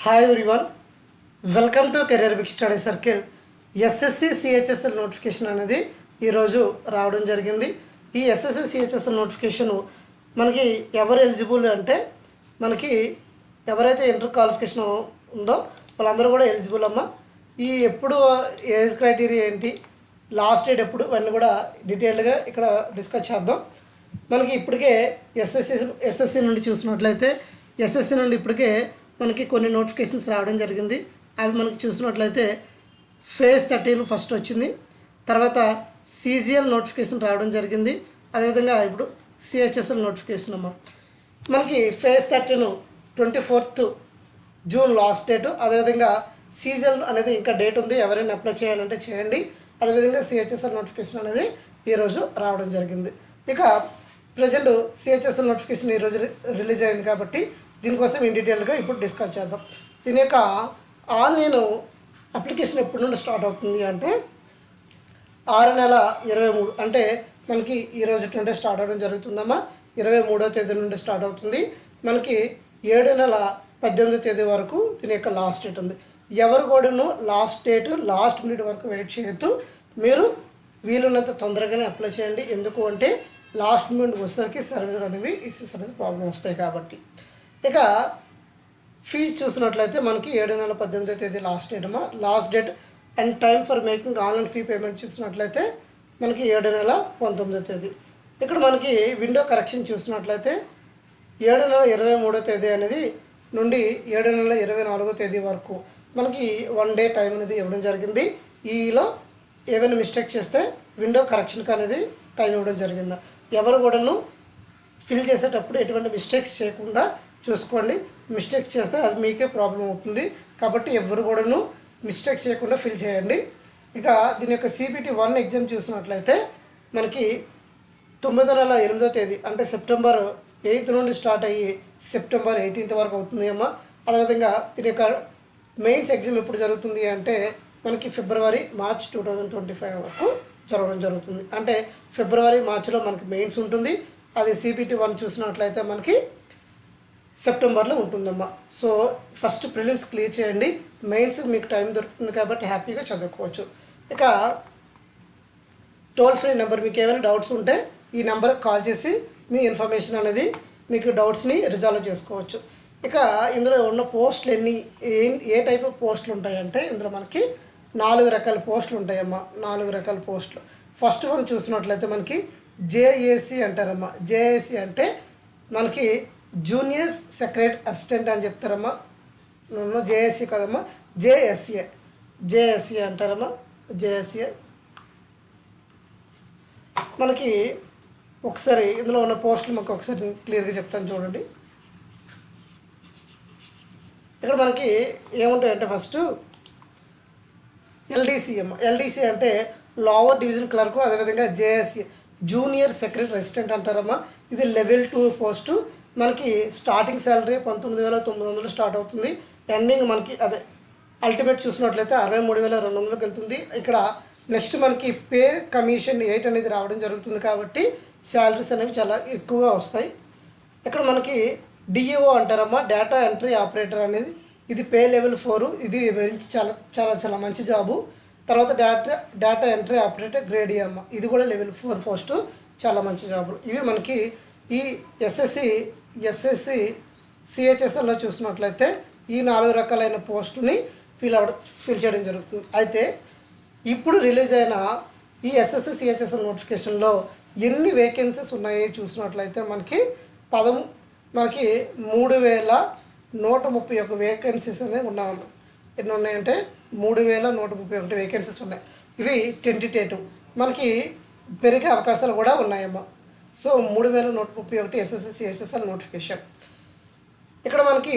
Hi everyone, welcome to career big study circle. SSC CHSL notification అనేది ఈరోజు రావడం జరిగింది. ఈ ఎస్ఎస్సి సిహెచ్ఎస్ఎల్ నోటిఫికేషను మనకి ఎవరు ఎలిజిబుల్ అంటే మనకి ఎవరైతే ఇంటర్ క్వాలిఫికేషన్ ఉందో వాళ్ళందరూ కూడా ఎలిజిబుల్ అమ్మ. ఈ ఎప్పుడు ఏజ్ క్రైటీరియా ఏంటి, లాస్ట్ డేట్ ఎప్పుడు, ఇవన్నీ కూడా డీటెయిల్గా ఇక్కడ డిస్కస్ చేద్దాం. మనకి ఇప్పటికే ఎస్ఎస్సి నుండి చూసినట్లయితే ఎస్ఎస్సి నుండి ఇప్పటికే మనకి కొన్ని నోటిఫికేషన్స్ రావడం జరిగింది. అవి మనకి చూసినట్లయితే ఫేజ్ 13 ఫస్ట్ వచ్చింది, తర్వాత సీజీఎల్ నోటిఫికేషన్ రావడం జరిగింది. అదేవిధంగా ఇప్పుడు సిహెచ్ఎస్ఎల్ నోటిఫికేషన్ అమ్మ. మనకి phase 13 24th June last date. అదేవిధంగా సీజీఎల్ అనేది ఇంకా డేట్ ఉంది, ఎవరైనా అప్లై చేయాలంటే చేయండి. అదేవిధంగా సిహెచ్ఎస్ఎల్ నోటిఫికేషన్ అనేది ఈరోజు రావడం జరిగింది. ఇక ప్రజెంట్ సిహెచ్ఎస్ఎల్ నోటిఫికేషన్ ఈరోజు రిలీజ్ అయింది కాబట్టి దీనికోసం ఇన్ డీటెయిల్గా ఇప్పుడు డిస్కస్ చేద్దాం. దీని యొక్క ఆన్లైన్ అప్లికేషన్ ఎప్పటి నుండి స్టార్ట్ అవుతుంది అంటే 6/23 అంటే మనకి ఈ రోజు నుండి స్టార్ట్ అవ్వడం జరుగుతుందమ్మా. 23వ తేదీ నుండి స్టార్ట్ అవుతుంది. మనకి 7/18 వరకు దీని యొక్క లాస్ట్ డేట్ ఉంది. ఎవరు కూడాను లాస్ట్ డేట్ లాస్ట్ మినిట్ వరకు వెయిట్ చేయొద్దు. మీరు వీలున్నంత తొందరగానే అప్లై చేయండి. ఎందుకు అంటే లాస్ట్ మినిట్ వచ్చేసరికి సర్వర్ అనేవి ఇష్యూస్ అనేది ప్రాబ్లం వస్తాయి కాబట్టి. ఇక ఫీజు చూసినట్లయితే మనకి 7/18 లాస్ట్ డేట్ అమ్మా. Last date and time for making online fee payment చూసినట్లయితే మనకి 7/19. ఇక్కడ మనకి విండో కరెక్షన్ చూసినట్లయితే 7/23 అనేది నుండి 7/24 వరకు మనకి 1 డే టైం అనేది ఇవ్వడం జరిగింది. ఈలో ఏమైనా మిస్టేక్ చేస్తే విండో కరెక్షన్కి అనేది టైం ఇవ్వడం జరిగింది. ఎవరు కూడాను ఫిల్ చేసేటప్పుడు ఎటువంటి మిస్టేక్స్ చేయకుండా చూసుకోండి. మిస్టేక్స్ చేస్తే అది మీకే ప్రాబ్లం అవుతుంది కాబట్టి ఎవరు కూడాను మిస్టేక్స్ చేయకుండా ఫిల్ చేయండి. ఇక దీని యొక్క CPT 1 ఎగ్జామ్ చూసినట్లయితే మనకి 9/8 అంటే సెప్టెంబర్ 8 నుండి స్టార్ట్ అయ్యి సెప్టెంబర్ 18 వరకు అవుతుంది అమ్మ. అదేవిధంగా దీని యొక్క మెయిన్స్ ఎగ్జామ్ ఎప్పుడు జరుగుతుంది అంటే మనకి ఫిబ్రవరి-మార్చ్ 2025 వరకు జరగడం జరుగుతుంది. అంటే ఫిబ్రవరి-మార్చ్లో మనకి మెయిన్స్ ఉంటుంది. అది CPT 1 చూసినట్లయితే మనకి సెప్టెంబర్లో ఉంటుందమ్మా. సో ఫస్ట్ ప్రిలిమ్స్ క్లియర్ చేయండి, మెయిన్స్ మీకు టైం దొరుకుతుంది కాబట్టి హ్యాపీగా చదువుకోవచ్చు. ఇక టోల్ ఫ్రీ నెంబర్, మీకు ఏమైనా డౌట్స్ ఉంటే ఈ నెంబర్కి కాల్ చేసి మీ ఇన్ఫర్మేషన్ అనేది మీకు డౌట్స్ని రిజాల్వ్ చేసుకోవచ్చు. ఇక ఇందులో ఉన్న పోస్టులు ఏ టైప్ ఆఫ్ పోస్టులు ఉంటాయంటే ఇందులో మనకి 4 రకాల పోస్టులు ఉంటాయమ్మా. 4 రకాల పోస్టులు. ఫస్ట్ వన్ చూసినట్లయితే మనకి JAC అంటారమ్మా. JAC అంటే మనకి జూనియర్ సెక్రటరీ అసిస్టెంట్ అని చెప్తారమ్మా. JAC కదమ్మా, JSA అంటారమ్మా. JSA మనకి ఒకసారి ఇందులో ఉన్న పోస్టులు మాకు ఒకసారి క్లియర్గా చెప్తాను చూడండి. ఇక్కడ మనకి ఏముంటాయంటే ఫస్ట్ LDC అమ్మ. LDC అంటే లోవర్ డివిజన్ క్లర్క్. అదేవిధంగా JSA జూనియర్ సెక్రటరీ అసిస్టెంట్ అంటారమ్మా. ఇది లెవెల్ 2 పోస్టు. మనకి స్టార్టింగ్ శాలరీ 19,900 స్టార్ట్ అవుతుంది. ఎండింగ్ మనకి అదే అల్టిమేట్ చూసినట్లయితే 63,200కి వెళ్తుంది. ఇక్కడ నెక్స్ట్ మనకి పే కమిషన్ 8 అనేది రావడం జరుగుతుంది కాబట్టి శాలరీస్ అనేవి చాలా ఎక్కువగా వస్తాయి. ఇక్కడ మనకి DEO అంటారమ్మా, డేటా ఎంట్రీ ఆపరేటర్ అనేది. ఇది పే లెవెల్ 4. ఇది గురించి చాలా చాలా చాలా మంచి జాబు. తర్వాత data entry operator grade E అమ్మ. ఇది కూడా లెవెల్ 4 పోస్టు, చాలా మంచి జాబులు. ఇవి మనకి ఈ ఎస్ఎస్సి సిహెచ్ఎస్ఎల్లో చూసినట్లయితే ఈ 4 రకాలైన పోస్టుని ఫిల్ చేయడం జరుగుతుంది. అయితే ఇప్పుడు రిలీజ్ అయిన ఈ ఎస్ఎస్సి సిహెచ్ఎస్ఎల్ నోటిఫికేషన్లో ఎన్ని వేకెన్సీస్ ఉన్నాయి చూసినట్లయితే మనకి 3,131 వేకెన్సీస్ అనేవి ఉన్నాయి. ఎన్ని ఉన్నాయంటే 3,131 వేకెన్సీస్ ఉన్నాయి. ఇవి టెంటేటివ్, మనకి పెరిగే అవకాశాలు కూడా ఉన్నాయమ్మా. So 3,131 SSC CHSL notification. ఇక్కడ మనకి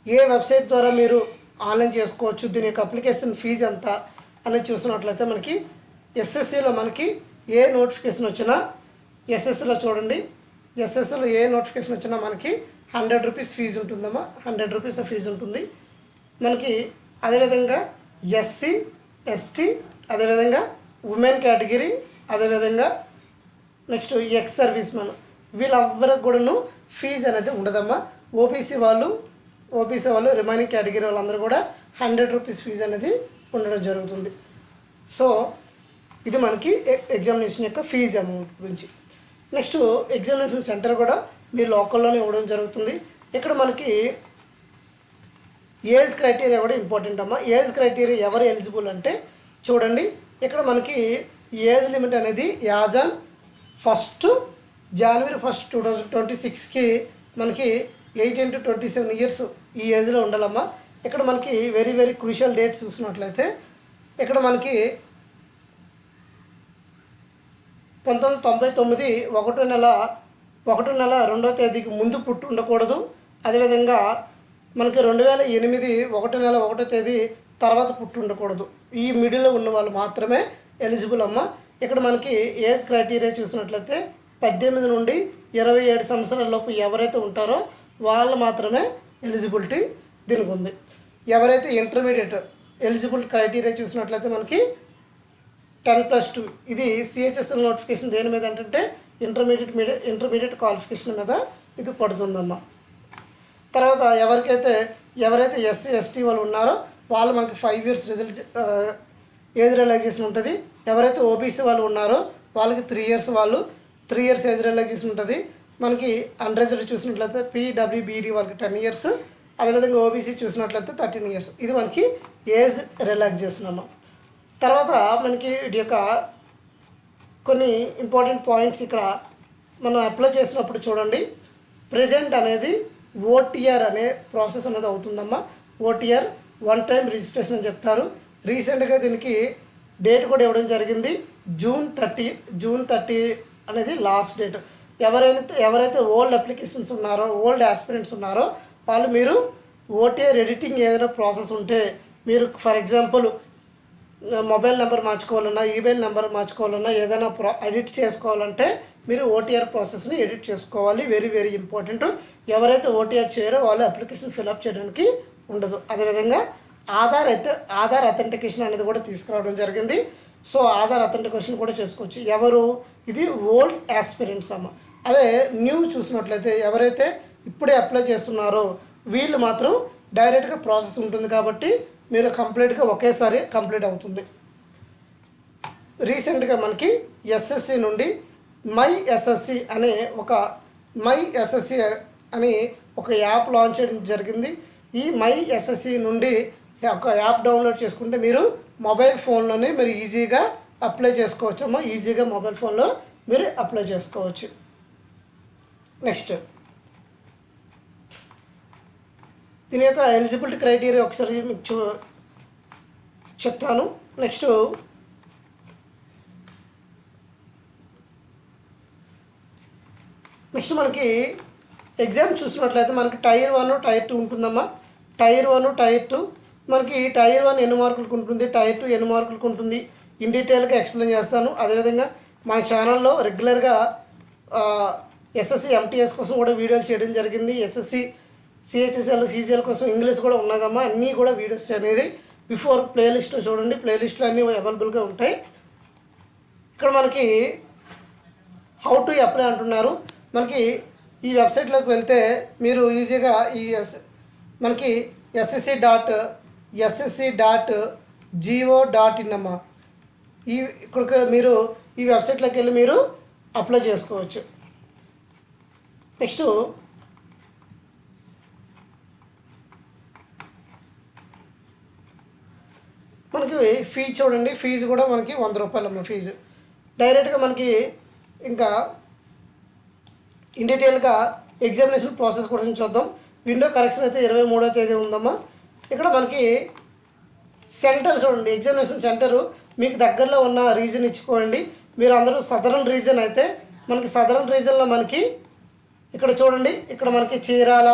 ఏ వెబ్సైట్ ద్వారా మీరు ఆన్లైన్ చేసుకోవచ్చు, దీని యొక్క అప్లికేషన్ ఫీజు ఎంత అనేది చూసినట్లయితే మనకి ఎస్ఎస్సిలో మనకి ఏ నోటిఫికేషన్ వచ్చినా ఎస్ఎస్సిలో చూడండి. ఎస్ఎస్సిలో ఏ నోటిఫికేషన్ వచ్చినా మనకి 100 రూపీస్ ఫీజు ఉంటుందమ్మా. 100 రూపీస్ ఫీజు ఉంటుంది మనకి. అదేవిధంగా SC ST అదేవిధంగా ఉమెన్ కేటగిరీ, అదేవిధంగా నెక్స్ట్ ఎక్స్ సర్వీస్ మ్యాన్, వీళ్ళెవ్వరికి కూడాను ఫీజు అనేది ఉండదమ్మా. OBC వాళ్ళు ఓబీసీ వాళ్ళు రిమైనింగ్ కేటగిరీ వాళ్ళందరూ కూడా 100 రూపీస్ ఫీజు అనేది ఉండడం జరుగుతుంది. సో ఇది మనకి ఎగ్జామినేషన్ యొక్క ఫీజు అమౌంట్ గురించి. నెక్స్ట్ ఎగ్జామినేషన్ సెంటర్ కూడా మీ లోకల్లోనే ఇవ్వడం జరుగుతుంది. ఇక్కడ మనకి ఏజ్ క్రైటీరియా కూడా ఇంపార్టెంట్ అమ్మా. ఏజ్ క్రైటీరియా ఎవరు ఎలిజిబుల్ అంటే చూడండి, ఇక్కడ మనకి ఏజ్ లిమిట్ అనేది యాజ్ ఆన్ January 1, 2026కి మనకి 18 to 27 ఇయర్స్ ఈ ఏజ్లో ఉండాలమ్మా. ఇక్కడ మనకి వెరీ వెరీ క్రూషియల్ డేట్స్ చూసినట్లయితే ఇక్కడ మనకి 1999 1 నెల 2వ తేదీకి ముందు పుట్టి ఉండకూడదు. అదేవిధంగా మనకి 2008 1 నెల 1వ తేదీ తర్వాత పుట్టి ఉండకూడదు. ఈ మిడిల్లో ఉన్న వాళ్ళు మాత్రమే ఎలిజిబుల్ అమ్మ. ఇక్కడ మనకి ఏజ్ క్రైటీరియా చూసినట్లయితే 18 నుండి 27 సంవత్సరాల లోపు ఎవరైతే ఉంటారో వాళ్ళు మాత్రమే ఎలిజిబిలిటీ దీనికి ఉంది. ఎవరైతే ఇంటర్మీడియట్ ఎలిజిబుల్ క్రైటీరియా చూసినట్లయితే మనకి 10+2 ఇది సిహెచ్ఎస్ఎల్ నోటిఫికేషన్ దేని మీద అంటే ఇంటర్మీడియట్ క్వాలిఫికేషన్ మీద ఇది పడుతుందమ్మా. తర్వాత ఎవరైతే ఎస్సీ ఎస్టీ వాళ్ళు ఉన్నారో వాళ్ళు మనకి 5 years ఏజ్ రిలాక్సేషన్ ఉంటుంది. ఎవరైతే ఓబీసీ వాళ్ళు ఉన్నారో వాళ్ళకి 3 years ఏజ్ రిలాక్సేషన్ ఉంటుంది. మనకి అన్రిజర్వ్డ్ చూసినట్లయితే పీడబ్ల్యూబీడీ వాళ్ళకి 10 years, అదేవిధంగా ఓబీసీ చూసినట్లయితే 13 years. ఇది మనకి ఏజ్ రిలాక్సేషన్ అమ్మ. తర్వాత మనకి ఇది యొక్క కొన్ని ఇంపార్టెంట్ పాయింట్స్ ఇక్కడ మనం అప్లై చేసినప్పుడు చూడండి, ప్రెజెంట్ అనేది ఓటీఆర్ అనే ప్రాసెస్ అనేది అవుతుందమ్మా. ఓటీఆర్ వన్ టైం రిజిస్ట్రేషన్ అని చెప్తారు. రీసెంట్గా దీనికి డేట్ కూడా ఇవ్వడం జరిగింది. June 30 అనేది లాస్ట్ డేట్. ఎవరైతే ఓల్డ్ అప్లికేషన్స్ ఉన్నారో, ఓల్డ్ ఆస్పిరెంట్స్ ఉన్నారో వాళ్ళు మీరు ఓటీఆర్ ఎడిటింగ్ ఏదైనా ప్రాసెస్ ఉంటే మీరు ఫర్ ఎగ్జాంపుల్ మొబైల్ నెంబర్ మార్చుకోవాలన్నా, ఈమెయిల్ నెంబర్ మార్చుకోవాలన్నా, ఏదైనా ఎడిట్ చేసుకోవాలంటే మీరు ఓటీఆర్ ప్రాసెస్ని ఎడిట్ చేసుకోవాలి. Very very important. ఎవరైతే ఓటీఆర్ చేయరో వాళ్ళు అప్లికేషన్ ఫిల్అప్ చేయడానికి ఉండదు. అదేవిధంగా ఆధార్ అథెంటికేషన్ అనేది కూడా తీసుకురావడం జరిగింది. సో ఆధార్ అథెంటికేషన్ కూడా చేసుకోవచ్చు. ఇది ఓల్డ్ ఆస్పిరెంట్స్ అమ్మ. అదే న్యూ చూసినట్లయితే ఎవరైతే ఇప్పుడే అప్లై చేస్తున్నారో వీళ్ళు మాత్రం డైరెక్ట్గా ప్రాసెస్ ఉంటుంది కాబట్టి మీరు కంప్లీట్గా ఒకేసారి కంప్లీట్ అవుతుంది. రీసెంట్గా మనకి ఎస్ఎస్సి నుండి మై ఎస్ఎస్సి అని ఒక యాప్ లాంచ్ చేయడం జరిగింది. ఈ మై ఎస్ఎస్సి నుండి ఒక యాప్ డౌన్లోడ్ చేసుకుంటే మీరు మొబైల్ ఫోన్లోనే మీరు ఈజీగా అప్లై చేసుకోవచ్చు అమ్మా. ఈజీగా మొబైల్ ఫోన్లో మీరు అప్లై చేసుకోవచ్చు. నెక్స్ట్ దీని యొక్క ఎలిజిబిలిటీ క్రైటీరియా ఒకసారి మీకు చెప్తాను. నెక్స్ట్ మనకి ఎగ్జామ్ చూసినట్లయితే మనకి టైర్ 1 టైర్ 2 ఉంటుందమ్మా. టైర్ 1 టైర్ 2 మనకి టైర్ 1 ఎన్ని మార్కులకు ఉంటుంది, టైర్ 2 ఎన్ని మార్కులకు ఉంటుంది ఇన్ డీటెయిల్గా ఎక్స్ప్లెయిన్ చేస్తాను. అదేవిధంగా మా ఛానల్లో రెగ్యులర్గా ఎస్ఎస్సి ఎంటీఎస్ కోసం కూడా వీడియోలు చేయడం జరిగింది. ఎస్ఎస్సి సిహెచ్ఎస్ఎల్ సీజీఎల్ కోసం ఇంగ్లీష్ కూడా ఉన్నదమ్మా. అన్నీ కూడా వీడియోస్ అనేది బిఫోర్ ప్లేలిస్ట్లో చూడండి. ప్లేలిస్ట్లో అన్నీ అవైలబుల్గా ఉంటాయి. ఇక్కడ మనకి హౌ టు అప్లై అంటున్నారు. మనకి ఈ వెబ్సైట్లోకి వెళ్తే మీరు ఈజీగా మనకి ssc.go.in అమ్మా. ఇక్కడికి మీరు ఈ వెబ్సైట్లోకి వెళ్ళి మీరు అప్లై చేసుకోవచ్చు. నెక్స్ట్ మనకి ఫీజు చూడండి. ఫీజు కూడా మనకి 100 రూపాయలమ్మ ఫీజు. డైరెక్ట్గా మనకి ఇంకా ఇన్ డీటెయిల్గా ఎగ్జామినేషన్ ప్రాసెస్ కూడా చూద్దాం. విండో కరెక్షన్ అయితే 23వ తేదీ ఉందమ్మా. ఇక్కడ మనకి సెంటర్ చూడండి, ఎగ్జామినేషన్ సెంటరు మీకు దగ్గరలో ఉన్న రీజన్ ఇచ్చుకోండి. మీరు అందరూ సదరన్ రీజన్ అయితే మనకి సదరన్ రీజన్లో మనకి ఇక్కడ చూడండి, ఇక్కడ మనకి చీరాల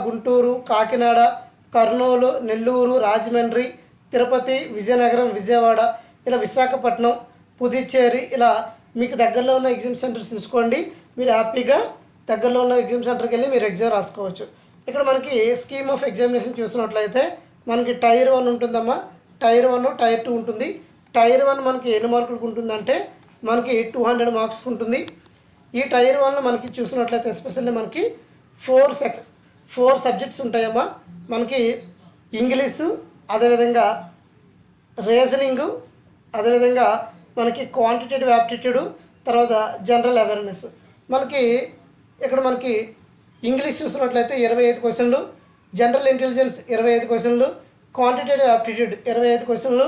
గుంటూరు, కాకినాడ, కర్నూలు, నెల్లూరు, రాజమండ్రి, తిరుపతి, విజయనగరం, విజయవాడ, ఇలా విశాఖపట్నం, పుదుచ్చేరి, ఇలా మీకు దగ్గరలో ఉన్న ఎగ్జామ్ సెంటర్స్ తీసుకోండి. మీరు హ్యాపీగా దగ్గరలో ఉన్న ఎగ్జామ్ సెంటర్కి వెళ్ళి మీరు ఎగ్జామ్ రాసుకోవచ్చు. ఇక్కడ మనకి స్కీమ్ ఆఫ్ ఎగ్జామినేషన్ చూసినట్లయితే మనకి టైర్ 1 ఉంటుందమ్మా. టైర్ 1 టైర్ 2 ఉంటుంది. టైర్ 1 మనకి ఎన్ని మార్కులకు ఉంటుందంటే మనకి 200 మార్క్స్కి ఉంటుంది. ఈ టైర్ 1లో మనకి చూసినట్లయితే ఎస్పెషల్లీ మనకి ఫోర్ సబ్జెక్ట్స్ ఉంటాయమ్మా. మనకి ఇంగ్లీషు, అదేవిధంగా రీజనింగు, అదేవిధంగా మనకి క్వాంటిటేటివ్ యాప్టిట్యూడ్, తర్వాత జనరల్ అవేర్నెస్. మనకి ఇక్కడ మనకి ఇంగ్లీష్ చూసినట్లయితే 25 క్వశ్చన్లు, జనరల్ ఇంటెలిజెన్స్ 25 క్వశ్చన్లు, క్వాంటిటేటివ్ యాప్టిట్యూడ్ 25 క్వశ్చన్లు,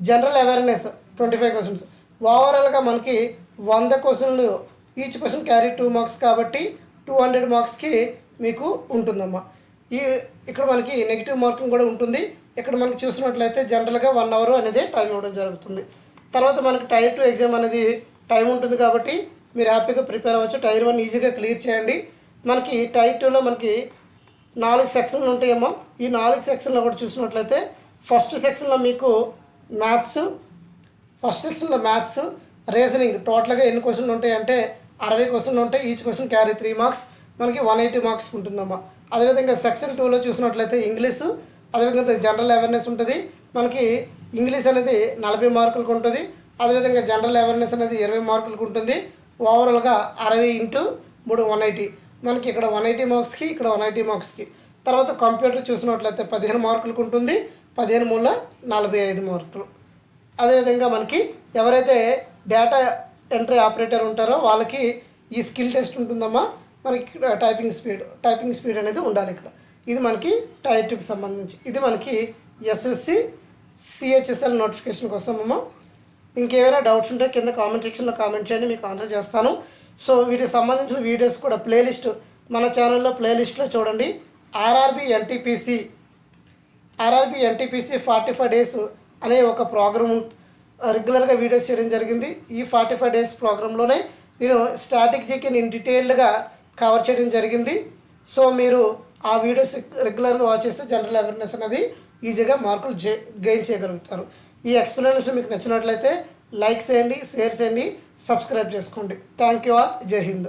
జనరల్ అవేర్నెస్ 25 క్వశ్చన్స్. ఓవరాల్గా మనకి 100 క్వశ్చన్లు, ఈచ్ క్వశ్చన్ క్యారీ 2 మార్క్స్ కాబట్టి 200 మార్క్స్కి మీకు ఉంటుందమ్మా. ఇక్కడ మనకి నెగిటివ్ మార్కింగ్ కూడా ఉంటుంది. ఇక్కడ మనకి చూసినట్లయితే జనరల్గా 1 అవర్ అనేది టైం ఇవ్వడం జరుగుతుంది. తర్వాత మనకి టైర్ 2 ఎగ్జామ్ అనేది టైం ఉంటుంది కాబట్టి మీరు హ్యాపీగా ప్రిపేర్ అవ్వచ్చు. టైర్ 1 ఈజీగా క్లియర్ చేయండి. మనకి టైర్ 2లో మనకి 4 సెక్షన్లు ఉంటాయేమో. ఈ 4 సెక్షన్లో కూడా చూసినట్లయితే ఫస్ట్ సెక్షన్లో మీకు మ్యాథ్స్, రీజనింగ్ టోటల్గా ఎన్ని క్వశ్చన్లు ఉంటాయి అంటే 60 క్వశ్చన్లు ఉంటాయి. ఈచ్ క్వశ్చన్ క్యారీ 3 మార్క్స్, మనకి 180 మార్క్స్ ఉంటుందమ్మా. అదేవిధంగా సెక్షన్ 2లో చూసినట్లయితే ఇంగ్లీషు, అదేవిధంగా జనరల్ అవేర్నెస్ ఉంటుంది. మనకి ఇంగ్లీష్ అనేది 40 మార్కులకు ఉంటుంది. అదేవిధంగా జనరల్ అవేర్నెస్ అనేది 20 మార్కులకు ఉంటుంది. ఓవరాల్గా 60 × 3 180. మనకి ఇక్కడ 180 మార్క్స్కి, ఇక్కడ 180 మార్క్స్కి. తర్వాత కంప్యూటర్ చూసినట్లయితే 15 మార్కులకు ఉంటుంది. 15 × 3 45 మార్కులు. అదేవిధంగా మనకి ఎవరైతే డేటా ఎంట్రీ ఆపరేటర్ ఉంటారో వాళ్ళకి ఈ స్కిల్ టెస్ట్ ఉంటుందమ్మా. మనకి ఇక్కడ టైపింగ్ స్పీడ్ అనేది ఉండాలి ఇక్కడ. ఇది మనకి టైర్ 2కి సంబంధించి. ఇది మనకి ఎస్ఎస్సి సిహెచ్ఎస్ఎల్ నోటిఫికేషన్ కోసమమ్మా. ఇంకేమైనా డౌట్స్ ఉంటే కింద కామెంట్ సెక్షన్లో కామెంట్ చేయండి, మీకు ఆన్సర్ చేస్తాను. సో వీటికి సంబంధించిన వీడియోస్ కూడా ప్లేలిస్ట్ మన ఛానల్లో ప్లేలిస్ట్లో చూడండి. ఆర్ఆర్బి ఎన్టీపీసీ 45 డేస్ అనే ఒక ప్రోగ్రామ్ రెగ్యులర్గా వీడియోస్ చేయడం జరిగింది. ఈ 45 డేస్ ప్రోగ్రాంలోనే నేను స్ట్రాటజీకి డీటెయిల్డ్గా కవర్ చేయడం జరిగింది. సో మీరు ఆ వీడియోస్ రెగ్యులర్గా వాచ్ చేస్తే జనరల్ అవేర్నెస్ అనేది ఈజీగా మార్కులు గెయిన్ చేయగలుగుతారు. ఈ ఎక్స్ప్లెనేషన్ మీకు నచ్చినట్లయితే లైక్ చేయండి, షేర్ చేయండి, సబ్స్క్రైబ్ చేసుకోండి. Thank you all. జై హింద్.